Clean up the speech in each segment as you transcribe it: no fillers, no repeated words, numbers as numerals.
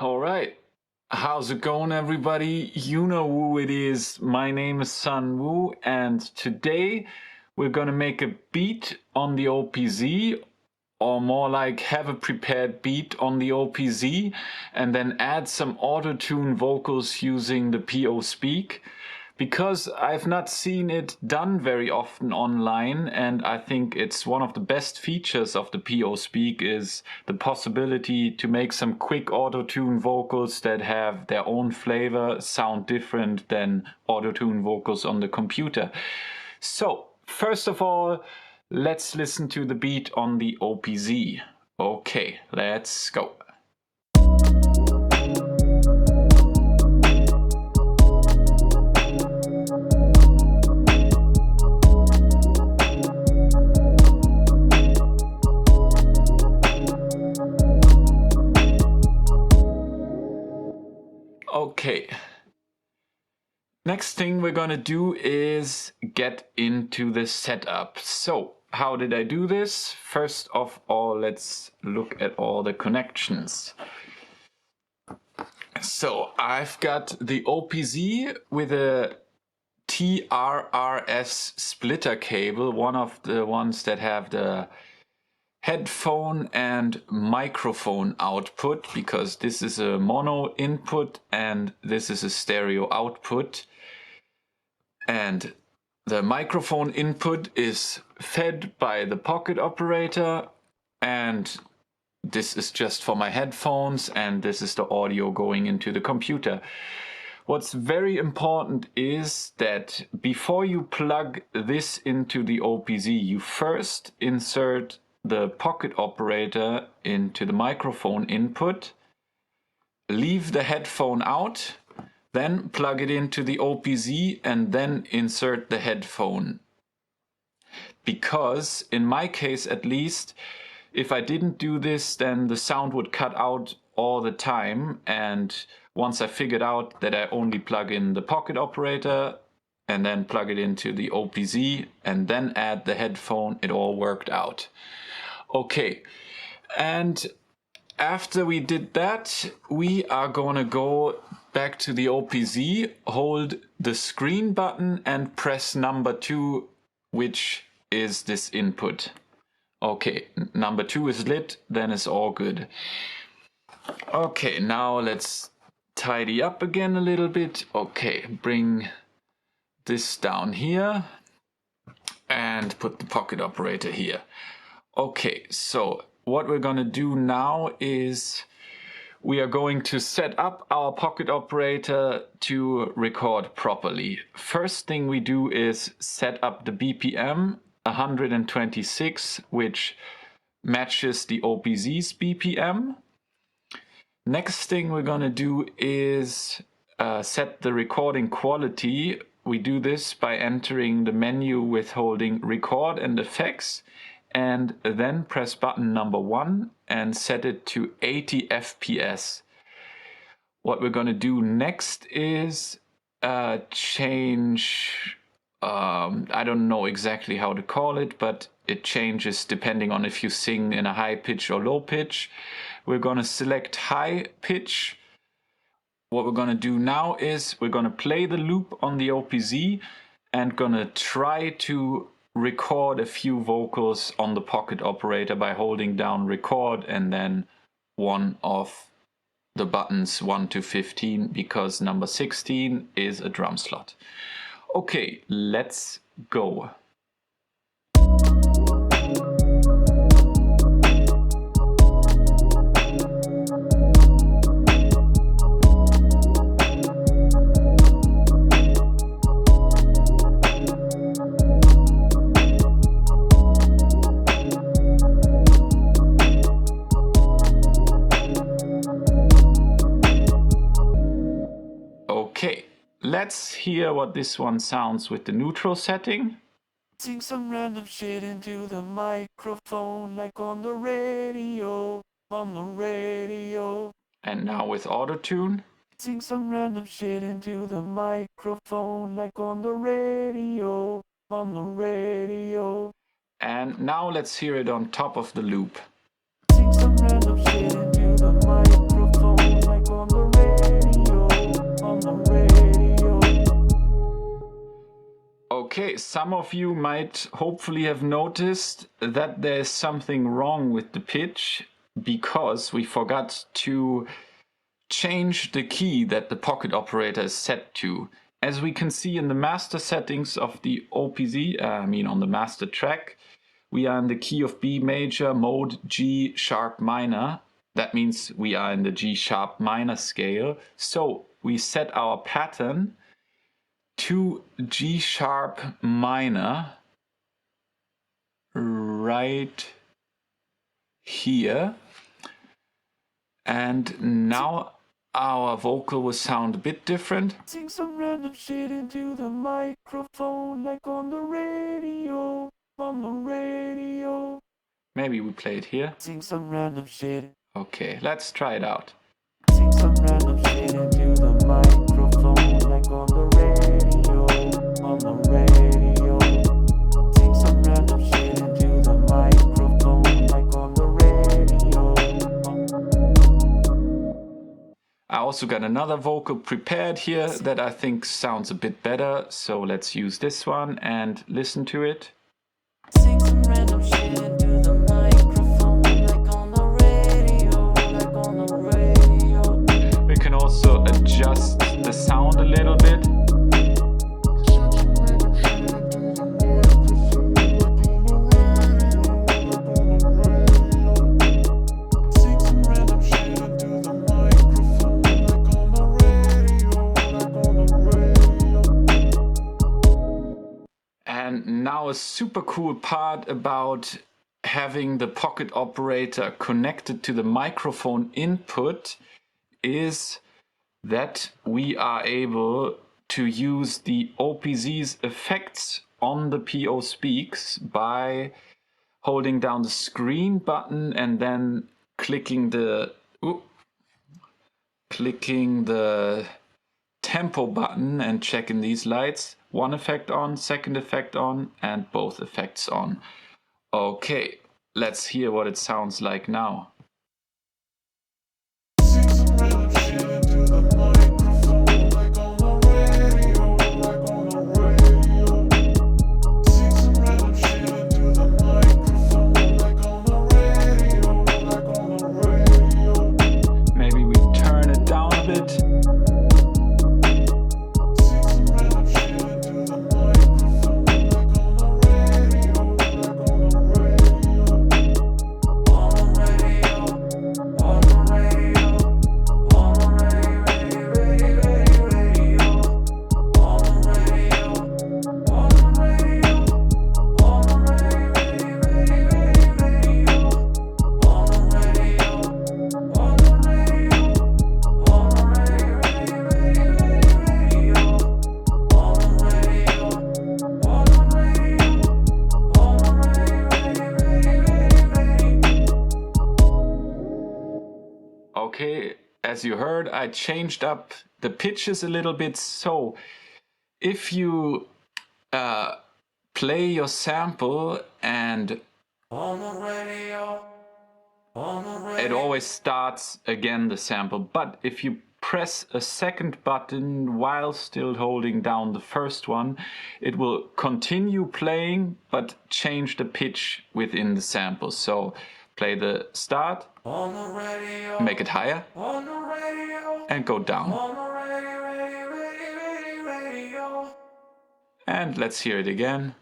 All right. How's it going, everybody? You know who it is. My name is Sun Wu, and today we're gonna make a beat on the OPZ, or more like have a prepared beat on the OPZ, and then add some Autotune vocals using the PO Speak. Because I've not seen it done very often online, and I think it's one of the best features of the PO Speak is the possibility to make some quick auto-tune vocals that have their own flavor, sound different than auto-tune vocals on the computer. So, first of all, let's listen to the beat on the OPZ. Okay, let's go. Okay, next thing we're gonna do is get into the setup. So, how did I do this? First of all, let's look at all the connections. So, I've got the OPZ with a TRRS splitter cable, one of the ones that have the headphone and microphone output, because this is a mono input and this is a stereo output, and the microphone input is fed by the pocket operator, and this is just for my headphones, and this is the audio going into the computer. What's very important is that before you plug this into the OPZ, you first insert the pocket operator into the microphone input, leave the headphone out, then plug it into the OPZ and then insert the headphone. Because in my case at least, if I didn't do this, then the sound would cut out all the time, and once I figured out that I only plug in the pocket operator and then plug it into the OPZ and then add the headphone, it all worked out. Okay, and after we did that, we are gonna go back to the OPZ, hold the screen button and press number 2, which is this input. Okay, number 2 is lit, then it's all good. Okay, now let's tidy up again a little bit. Okay, bring this down here and put the pocket operator here. Okay, so what we're gonna do now is we are going to set up our pocket operator to record properly. First thing we do is set up the BPM 126, which matches the OPZ's BPM. Next thing we're gonna do is set the recording quality. We do this by entering the menu with holding record and effects, and then press button number 1 and set it to 80 FPS. What we're going to do next is change, I don't know exactly how to call it, but it changes depending on if you sing in a high pitch or low pitch. We're going to select high pitch. What we're going to do now is we're going to play the loop on the OPZ and going to try to record a few vocals on the pocket operator by holding down record and then one of the buttons 1 to 15, because number 16 is a drum slot. Okay, let's go. Okay, let's hear what this one sounds with the neutral setting. Sing some random shit into the microphone, like on the radio, on the radio. And now with Autotune. Sing some random shit into the microphone, like on the radio, on the radio. And now let's hear it on top of the loop. Sing some random shit into the microphone, like on Some of you might hopefully have noticed that there's something wrong with the pitch because we forgot to change the key that the pocket operator is set to. As we can see in the master settings of the OPZ, on the master track, we are in the key of B major, mode G sharp minor. That means we are in the G sharp minor scale. So we set our pattern to G sharp minor right here. And now our vocal will sound a bit different. Sing some random shit into the microphone like on the radio, on the radio. Maybe we play it here. Sing some random shit. Okay, let's try it out. Sing some random shit into the microphone like on the radio, on the radio. Sing some random shit into the microphone like on the radio. I also got another vocal prepared here that I think sounds a bit better, so let's use this one and listen to it. Sing some random shit into the microphone like on the radio, like on the radio. We can also adjust the sound a little bit. And now a super cool part about having the pocket operator connected to the microphone input is that we are able to use the OPZ's effects on the PO speaks by holding down the screen button and then clicking the tempo button and checking these lights. One effect on, second effect on, and both effects on. Okay, let's hear what it sounds like now. Maybe we turn it down a bit. Okay, as you heard, I changed up the pitches a little bit. So if you play your sample and On the radio, on the radio. it always starts again the sample, but if you press a second button while still holding down the first one, it will continue playing but change the pitch within the sample. So play the start, On the radio, make it higher, on the radio, and go down. on the radio. And let's hear it again.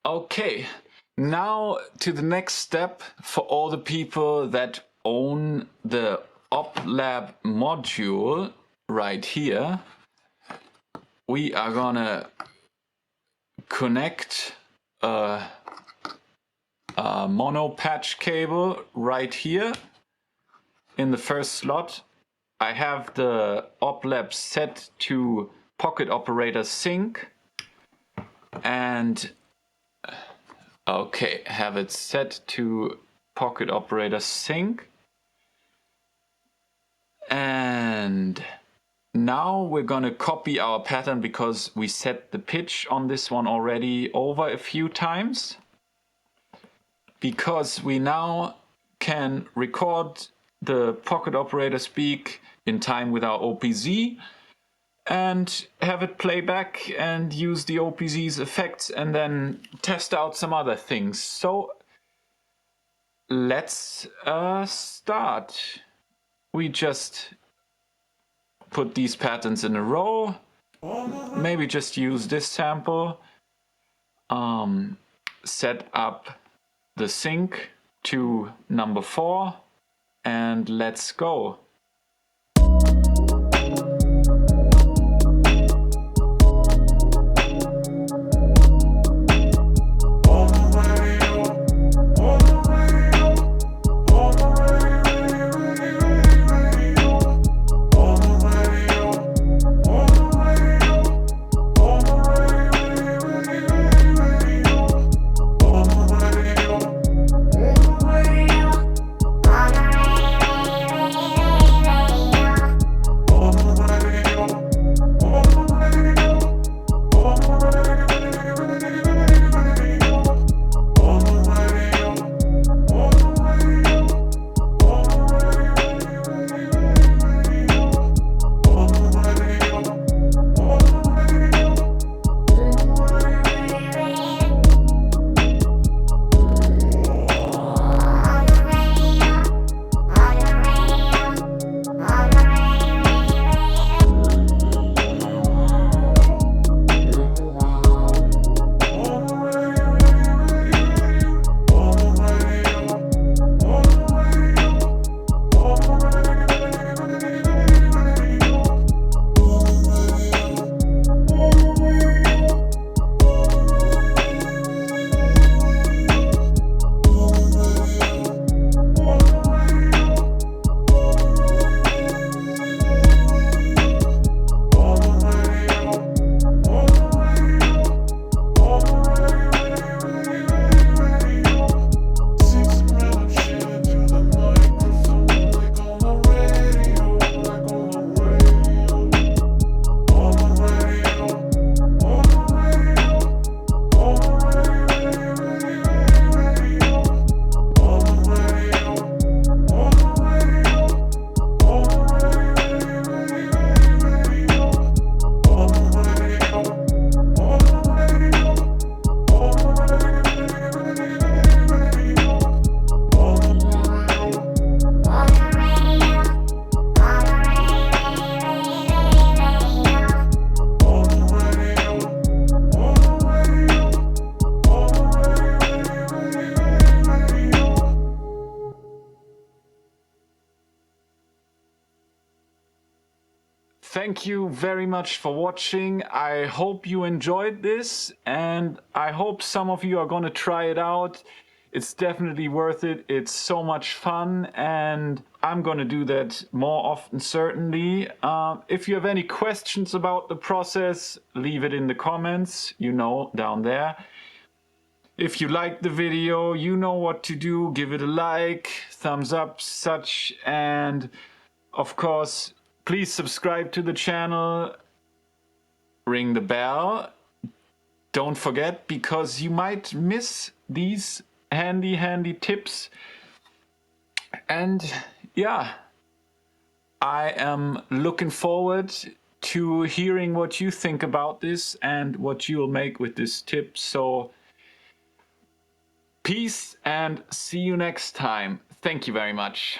Okay, now to the next step for all the people that own the OpLab module right here. We are gonna connect a mono patch cable right here in the first slot. I have the OpLab set to pocket operator sync, and Okay, have it set to pocket operator sync. And now we're gonna copy our pattern because we set the pitch on this one already over a few times. Because we now can record the pocket operator speak in time with our OPZ and have it play back and use the OPZ's effects and then test out some other things. So let's start. We just put these patterns in a row. Maybe just use this sample. Set up the sync to number 4 and let's go. Thank you very much for watching. I hope you enjoyed this and I hope some of you are gonna try it out. It's definitely worth it. It's so much fun and I'm gonna do that more often, certainly. If you have any questions about the process, leave it in the comments, you know, down there. If you liked the video, you know what to do. Give it a like, thumbs up, such, and of course, please subscribe to the channel, ring the bell. Don't forget, because you might miss these handy tips. And yeah, I am looking forward to hearing what you think about this and what you'll make with this tip. So peace and see you next time. Thank you very much.